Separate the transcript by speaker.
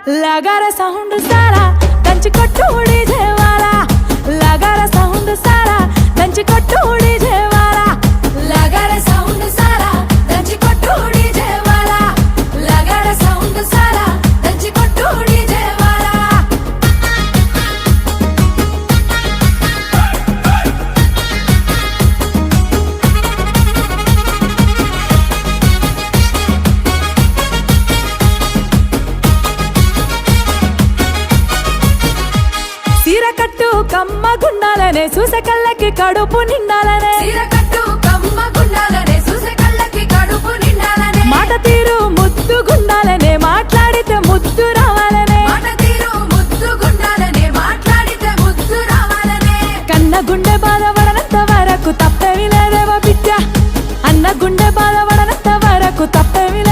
Speaker 1: लगारा sound सारा ದಂಚಿ ಕೊಟ್ಟು DJ वाला लगारा साउंड सारा ದಂಚಿ ಕೊಟ್ಟು डीजे वाला लगारा साउंड सारा ದಂಚಿ ಕೊಟ್ಟು डीजे वाला लगारा साउंड सारा ದಂಚಿ ಕೊಟ್ಟು डीजे वाला సీరకట్టు కమ్మ గుండాలనే చూసే కళ్ళకి కడుపు నిండాలనే
Speaker 2: సీరకట్టు కమ్మ గుండాలనే చూసే కళ్ళకి కడుపు నిండాలనే
Speaker 1: మాట తీరు ముద్దు గుండాలనే మాట్లాడితే ముద్దు రావాలనే
Speaker 2: మాట తీరు ముద్దు గుండాలనే మాట్లాడితే ముద్దు రావాలనే
Speaker 1: కన్న గుండె బాధపడనంత వరకు తప్పేమి లేదేవో బిడ్డ అన్న గుండె బాధపడనంత వరకు తప్పేమి